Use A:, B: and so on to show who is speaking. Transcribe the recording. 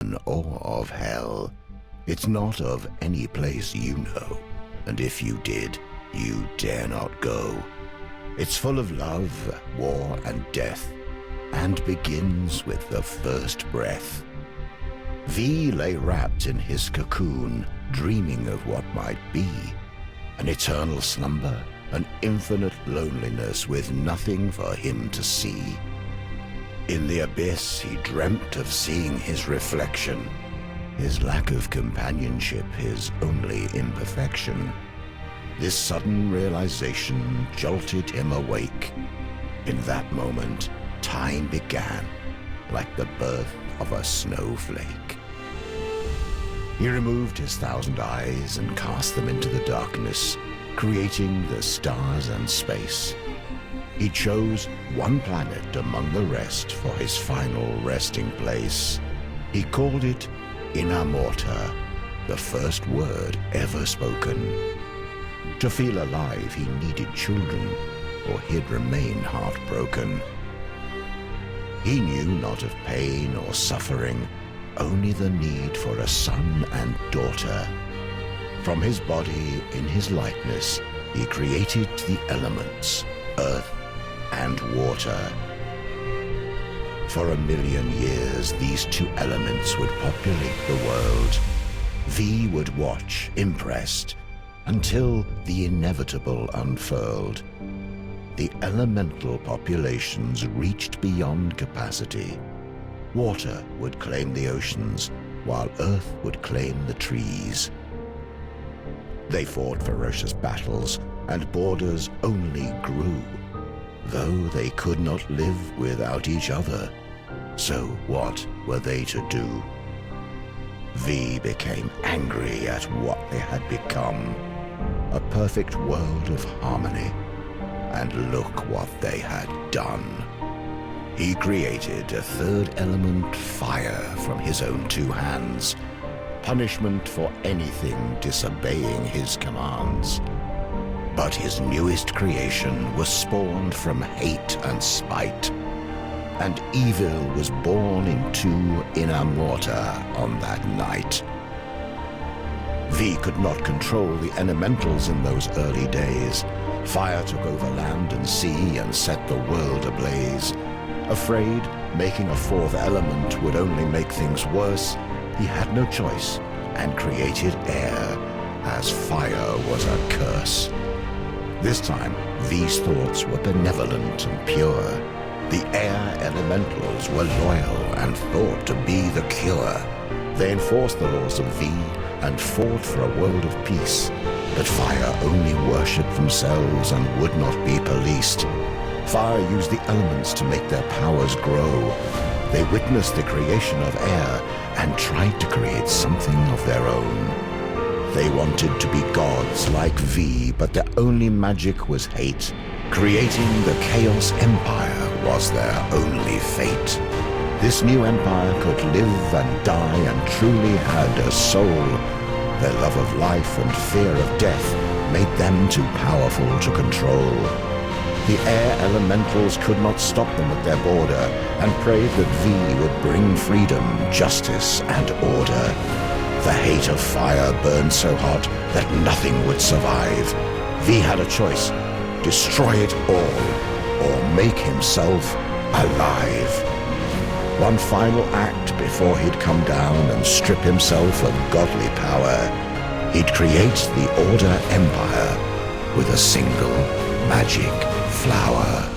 A: or of hell. It's not of any place you know, and if you did, you dare not go. It's full of love, war, and death, and begins with the first breath. V lay wrapped in his cocoon, dreaming of what might be. An eternal slumber, an infinite loneliness with nothing for him to see. In the abyss he dreamt of seeing his reflection, his lack of companionship, his only imperfection. This sudden realization jolted him awake. In that moment, time began, like the birth of a snowflake. He removed his 1,000 eyes and cast them into the darkness, creating the stars and space. He chose one planet among the rest for his final resting place. He called it Inamorta, the first word ever spoken. To feel alive, he needed children, or he'd remain heartbroken. He knew not of pain or suffering, only the need for a son and daughter. From his body, in his likeness, he created the elements, earth and water. For 1,000,000 years, these two elements would populate the world. V would watch, impressed, until the inevitable unfurled. The elemental populations reached beyond capacity. Water would claim the oceans, while earth would claim the trees. They fought ferocious battles, and borders only grew, though they could not live without each other. So what were they to do? V became angry at what they had become, a perfect world of harmony. And look what they had done. He created a third element, fire, from his own 2 hands, punishment for anything disobeying his commands. But his newest creation was spawned from hate and spite, and evil was born into Inamorta on that night. V could not control the elementals in those early days. Fire took over land and sea and set the world ablaze. Afraid making a 4th element would only make things worse, he had no choice and created air, as fire was a curse. This time, V's thoughts were benevolent and pure. The air elementals were loyal and thought to be the cure. They enforced the laws of V and fought for a world of peace. But fire only worshipped themselves and would not be policed. Fire used the elements to make their powers grow. They witnessed the creation of air and tried to create something of their own. They wanted to be gods like V, but their only magic was hate. Creating the Chaos Empire was their only fate. This new empire could live and die and truly had a soul. Their love of life and fear of death made them too powerful to control. The air elementals could not stop them at their border and prayed that V would bring freedom, justice, and order. The hate of fire burned so hot that nothing would survive. V had a choice: destroy it all or make himself alive. One final act before he'd come down and strip himself of godly power. He'd create the Order Empire with a single magic flower.